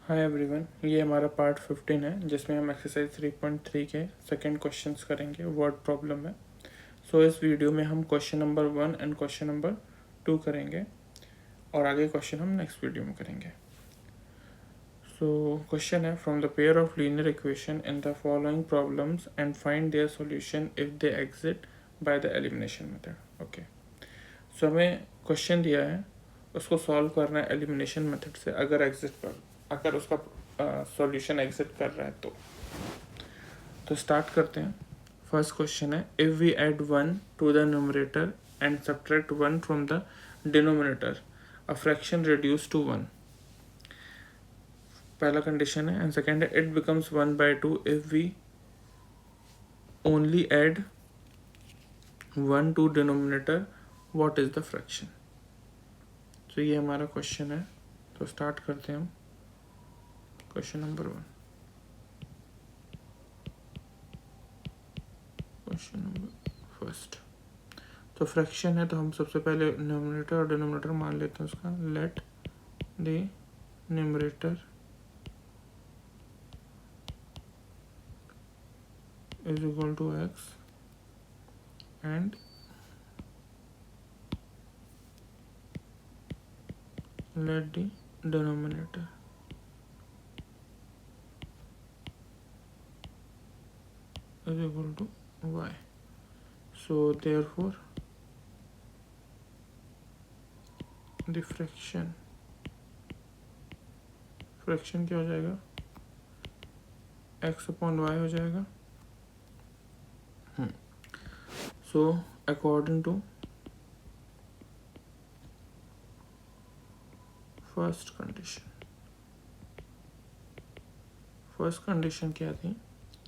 Hi everyone, ये हमारा part 15 है जिसमें हम एक्सरसाइज 3.3 के सेकंड क्वेश्चंस करेंगे वर्ड प्रॉब्लम में। सो इस वीडियो में हम question number 1 and question number 2 करेंगे और आगे क्वेश्चन हम नेक्स्ट वीडियो में करेंगे। सो क्वेश्चन है, from the pair of linear equation in the following problems and find their solution if they exist by the elimination method. Okay, so हमें question दिया है, उसको सॉल्व करना है एलिमिनेशन मेथड से। अगर उसका सॉल्यूशन एग्जिट कर रहा है तो स्टार्ट करते हैं। फर्स्ट क्वेश्चन है, if we add 1 to the numerator and subtract 1 from the denominator, a fraction reduce to 1। पहला कंडीशन है। एंड सेकेंड है, it becomes 1/2 if we only add 1 to denominator, what is the fraction. तो ये हमारा question है, तो start करते हैं हम। Question number 1, question number first. तो फ्रैक्शन है तो हम सबसे पहले न्यूमरेटर और डिनोमिनेटर मान लेते हैं उसका। Let the numerator is equal to x and let the denominator is equal to y. So therefore the fraction क्या हो जाएगा, x upon y हो जाएगा। So according to first condition क्या थी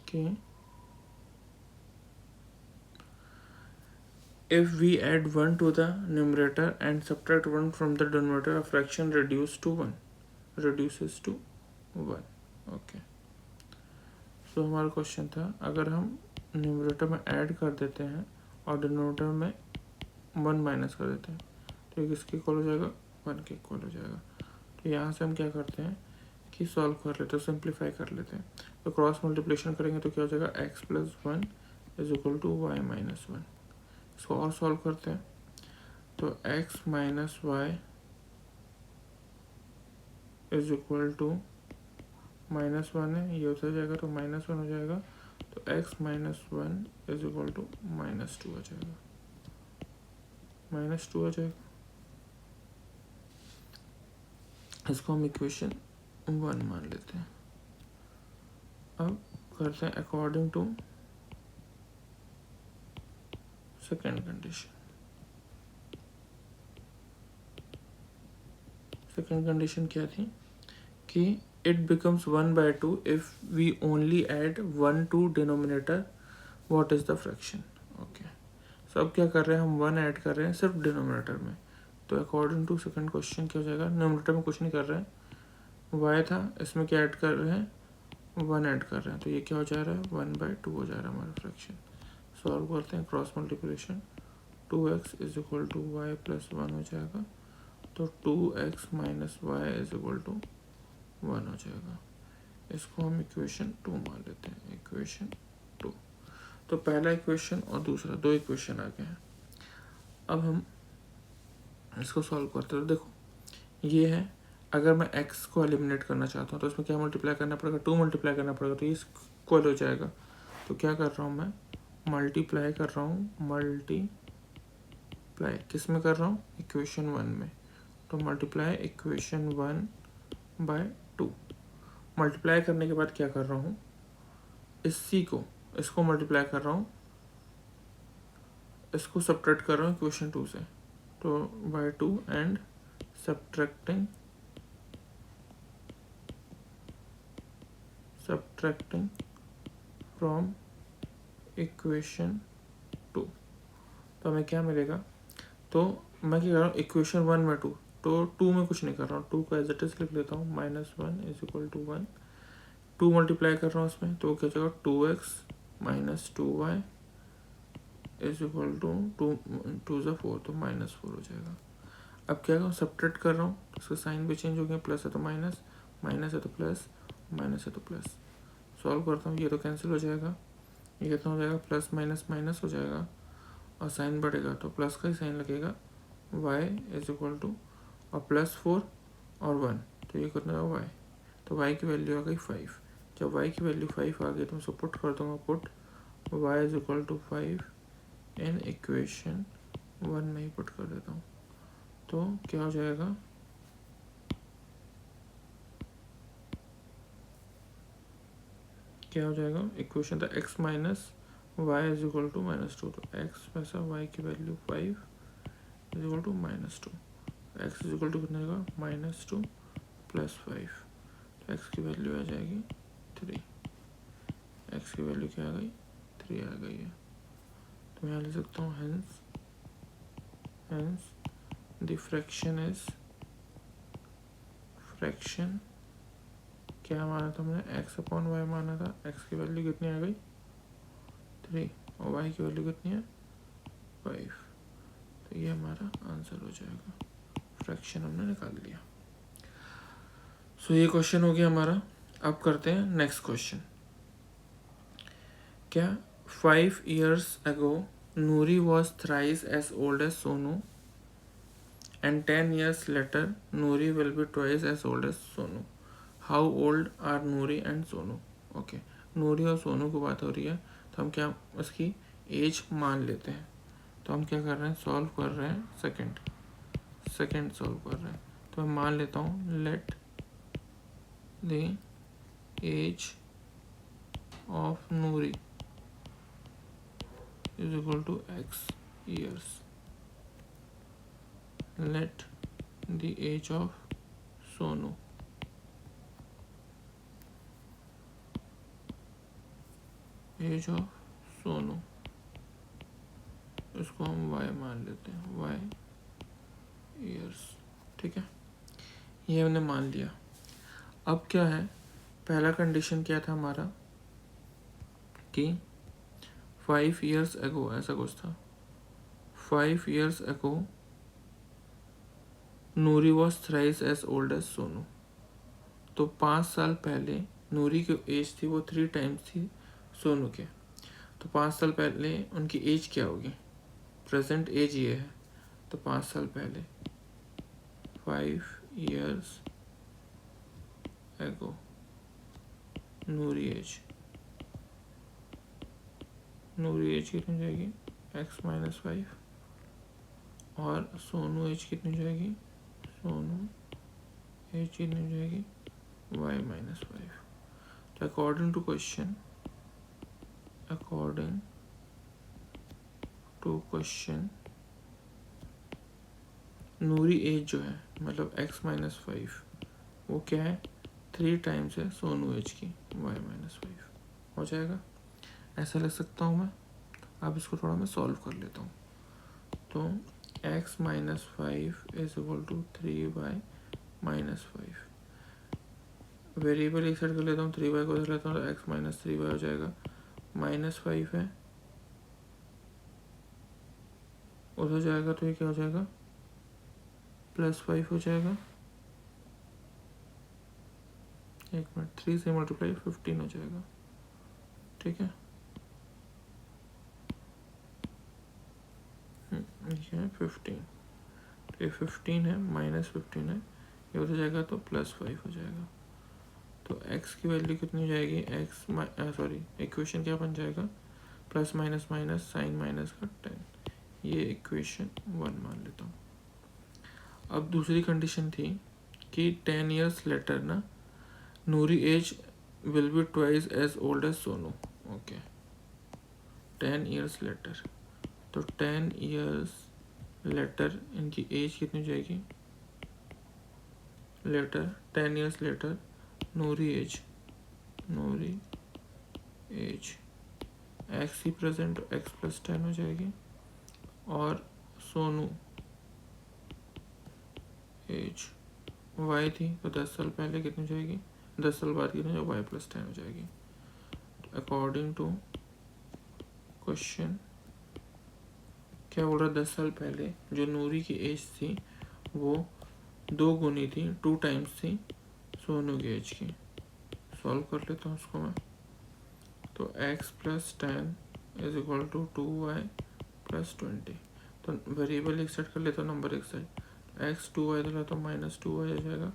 कि if we add 1 to the numerator and subtract 1 from the denominator, a fraction reduces to 1। Okay, सो हमारा question था, अगर हम न्यूमरेटर में ऐड कर देते हैं और डिनोमिनेटर में 1 माइनस कर देते हैं तो ये किसके इक्वल हो जाएगा, 1 के इक्वल हो जाएगा। तो यहाँ से हम क्या करते हैं कि सॉल्व कर लेते हैं, सिंप्लीफाई कर लेते हैं। तो क्रॉस मल्टीप्लिकेशन करेंगे तो क्या हो जाएगा, x plus 1 is equal to y minus 1। इसको और सॉल्व करते हैं तो x minus y is equal to -1 है, ये होता जाएगा तो -1 हो जाएगा। तो x minus 1 is equal to -2 हो जाएगा, -2 हो जाएगा। इसको हम इक्वेशन 1 मान लेते हैं। अब करते हैं according to second condition. Second condition क्या थी कि it becomes 1/2 if we only add 1 to denominator, what is the fraction. Okay, so अब क्या कर रहे हैं, हम 1 ऐड कर रहे हैं सिर्फ डिनोमिनेटर में। तो अकॉर्डिंग टू सेकेंड क्वेश्चन क्या हो जाएगा, डिनोमिनेटर में कुछ नहीं कर रहे हैं, y था, इसमें क्या ऐड कर रहे हैं, 1 ऐड कर रहे हैं। तो ये क्या हो जा रहा है, 1/2 हो जा रहा है हमारा फ्रैक्शन। सॉल्व करते हैं, cross multiplication, 2x is equal to y plus 1 हो जाएगा। तो 2x minus y is equal to 1 हो जाएगा। इसको हम इक्वेशन 2 मान लेते हैं, इक्वेशन 2। तो पहला इक्वेशन और दूसरा, 2 इक्वेशन आ गए हैं। अब हम इसको सॉल्व करते हैं। तो देखो ये है, अगर मैं x को एलिमिनेट करना चाहता हूँ तो इसमें क्या मल्टीप्लाई करना पड़ेगा, 2 मल्टीप्लाई करना पड़ेगा, तो ये इक्वल हो जाएगा। तो क्या कर रहा हूँ मैं, मल्टीप्लाई कर रहा हूँ, मल्टीप्लाई किस में कर रहा हूँ, इक्वेशन 1 में। तो मल्टीप्लाई इक्वेशन 1/2। मल्टीप्लाई करने के बाद क्या कर रहा हूँ, इसको मल्टीप्लाई कर रहा हूँ, इसको सब्ट्रैक्ट कर रहा हूँ इक्वेशन 2 से। तो by 2 and subtracting from equation 2। तो हमें क्या मिलेगा, तो मैं क्या कर रहा हूँ, इक्वेशन 1/2, तो 2 में कुछ नहीं कर रहा हूँ, 2 को एज इट इज लिख लेता हूँ, -1 इज इक्वल टू 1। 2 मल्टीप्लाई कर रहा हूँ इसमें, तो क्या हो जाएगा, 2x minus 2y is equal to 2 ज़ा 4, तो -4 हो जाएगा। अब क्या करूँ, सब्ट्रैक्ट कर रहा हूँ, तो इसका साइन भी चेंज हो गया, प्लस है तो माइनस, माइनस है तो प्लस, माइनस है तो प्लस। सॉल्व करता हूँ, ये तो कैंसिल हो जाएगा, ये कितना हो जाएगा, प्लस माइनस माइनस हो जाएगा और साइन बढ़ेगा तो प्लस का ही साइन लगेगा। y इज इक्वल टू और +4 और 1 तो ये कितना होगा y, तो y की वैल्यू आ गई 5। जब y की वैल्यू 5 आ गई तो मैं उसको पुट कर दूंगा, put y is equal to 5 in equation 1 में ही पुट कर देता हूँ। तो क्या हो जाएगा, क्या हो जाएगा, इक्वेशन था x minus y is equal to -2, तो x में से y की value 5 is equal to -2, x is equal to कितना होगा, -2 + 5, तो x की वैल्यू आ जाएगी 3, x की वैल्यू क्या आ गई, 3 आ गई है। तो मैं यहाँ लिख सकता हूँ hence the fraction is, fraction क्या माना था हमने, x/y माना था, x की वैल्यू कितनी आ गई 3 और y की वैल्यू कितनी है 5, तो ये हमारा आंसर हो जाएगा, फ्रैक्शन हमने निकाल लिया। सो ये क्वेश्चन हो गया हमारा। अब करते हैं नेक्स्ट क्वेश्चन। क्या 5 years ago Noori was thrice as old as Sonu and 10 years later Noori will be twice as old as Sonu. How old are Noori and Sonu? Okay, Noori और सोनू की बात हो रही है तो हम क्या उसकी एज मान लेते हैं। तो हम क्या कर रहे हैं, सॉल्व कर रहे हैं, सेकंड सॉल्व कर रहे हैं। तो मैं मान लेता हूँ let the age of Noori is equal to x years. Let the age of Sonu इसको हम y मान लेते हैं, y years, ठीक है, ये हमने मान लिया। अब क्या है, पहला कंडीशन क्या था हमारा कि 5 years ago ऐसा कुछ था, 5 years ago Noori was thrice as old as Sonu. तो 5 साल पहले नूरी की एज थी वो 3 टाइम्स थी सोनू के। तो 5 साल पहले उनकी एज क्या होगी, प्रेजेंट एज ये है, तो 5 साल पहले 5 years ago नूरी एज कितनी हो जाएगी x-5 और सोनू एज कितनी हो जाएगी, सोनू एज कितनी हो जाएगी y-5। तो according to question Noori age जो है मतलब x-5 वो क्या है, 3 टाइम्स है सोनू एज की y-5 हो जाएगा, ऐसा लिख सकता हूँ मैं। अब इसको थोड़ा मैं सॉल्व कर लेता हूँ। तो x-5 is equal to 3y-5, variable एक साइड कर लेता हूँ, 3y को उधर लेता हूँ तो x-3y हो जाएगा, -5 है उधर जाएगा तो ये क्या हो जाएगा, +5 हो जाएगा, 1 मिनट, 3 से मल्टीप्लाई 15 हो जाएगा, ठीक है, ये है 15, तो ये 15 है, -15 है, ये उधर जाएगा तो +5 हो जाएगा। तो x की वैल्यू कितनी हो जाएगी, इक्वेशन क्या बन जाएगा, plus minus minus sign minus का 10, ये इक्वेशन 1 मान लेता हूँ। अब दूसरी कंडीशन थी कि 10 years लेटर ना Noori age will be twice as old as Sonu. Okay, 10 years later, तो 10 years लेटर इनकी एज कितनी हो जाएगी, later 10 years later Noori age X ही प्रेजेंट, x+10 हो जाएगी, और सोनू एज y थी तो 10 साल पहले कितनी हो जाएगी, 10 साल बाद कितनी हो y+10 हो जाएगी। अकॉर्डिंग टू क्वेश्चन क्या बोल रहा है, 10 साल पहले जो नूरी की एज थी वो 2 गुनी थी, 2 टाइम्स थी सोनू की एज की। सॉल्व कर लेता हूँ उसको मैं। तो x plus 10 is equal to 2y plus 20। तो वेरिएबल एक साइड कर लेता हूँ, नंबर एक साइड। x 2y था तो माइनस 2y हो जाएगा,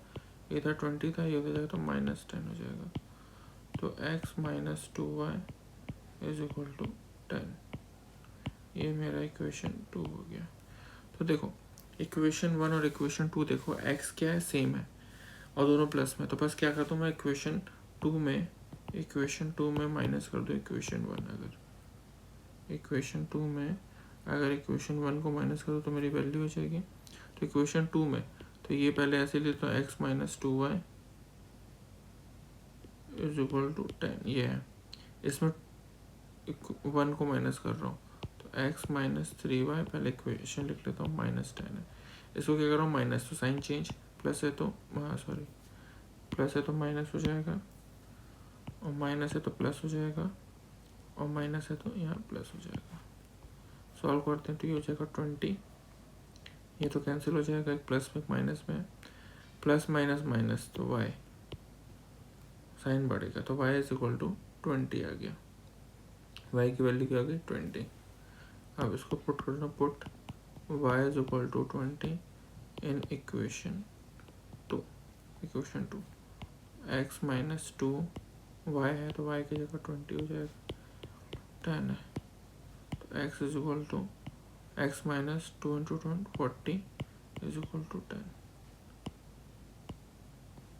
इधर 20 था, ये हो जाएगा तो माइनस 10 हो जाएगा। तो x minus 2y is equal to 10। ये मेरा इक्वेशन 2 हो गया। तो देखो इक्वेशन 1 और इक्वेशन 2 देखो, x क्या है, सेम है और दोनों प्लस में। तो बस क्या करता हूँ मैं, इक्वेशन 2 में माइनस कर दो इक्वेशन 1। अगर इक्वेशन 2 में अगर इक्वेशन 1 को माइनस करो तो मेरी वैल्यू हो जाएगी। तो इक्वेशन 2 में तो ये पहले ऐसे लेता हूँ, x minus 2y is equal to 10। ये है, इसमें 1 को माइनस कर रहा हूँ तो x माइनस 3y, पहले इक्वेशन लिख लेता हूँ, माइनस 10 है। इसको क्या कर रहा हूँ, माइनस, तो साइन चेंज, प्लस है तो प्लस है तो माइनस हो जाएगा, और माइनस है तो प्लस हो जाएगा, और माइनस है तो यहाँ प्लस हो जाएगा। सॉल्व करते हैं तो ये हो जाएगा 20। ये तो कैंसिल हो जाएगा, एक प्लस में एक माइनस में, प्लस माइनस माइनस तो y साइन बढ़ेगा, तो y इज इक्वल टू 20 आ गया। y की वैल्यू क्या आ गई, 20। अब इसको पुट करना, put y is equal to 20 in equation 2। x minus 2 y है तो y की जगह 20 हो जाएगा, 10 है। तो x is equal to x minus 2 into 40 is equal to 10।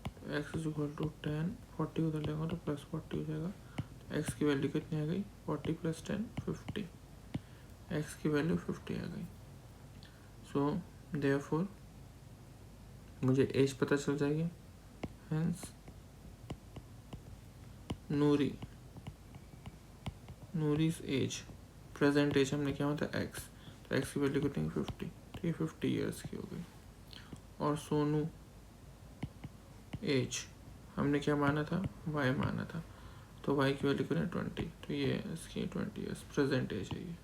तो x इज इक्वल टू 10, 40 उधर लेगा तो प्लस 40 हो जाएगा। तो x की वैल्यू कितनी आ गई, 40 प्लस 10 50। x की वैल्यू 50 आ गई। सो देयरफॉर मुझे एज पता चल जाएगी। हेंस नूरीज एज, प्रेजेंट एज हमने क्या होता है x, तो x की वैल्यू कितनी, 50, तो ये 50 ईयर्स की हो गई। और सोनू एज हमने क्या माना था, y माना था, तो y की वैल्यू कितनी, 20, तो ये इसकी 20 ईयर्स प्रेजेंट एज है।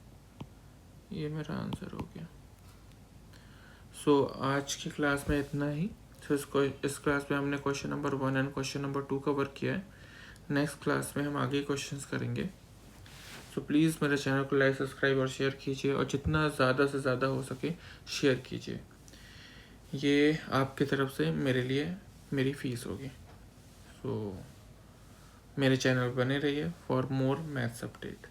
ये मेरा आंसर हो गया। सो आज की क्लास में इतना ही। सो इस क्लास में हमने question number 1 and question number 2 cover किया है। नेक्स्ट क्लास में हम आगे क्वेश्चंस करेंगे। सो प्लीज़ मेरे चैनल को लाइक, सब्सक्राइब और शेयर कीजिए, और जितना ज़्यादा से ज़्यादा हो सके शेयर कीजिए। ये आपकी तरफ से मेरे लिए मेरी फ़ीस होगी। सो मेरे चैनल बने रहिए फॉर मोर मैथ्स अपडेट।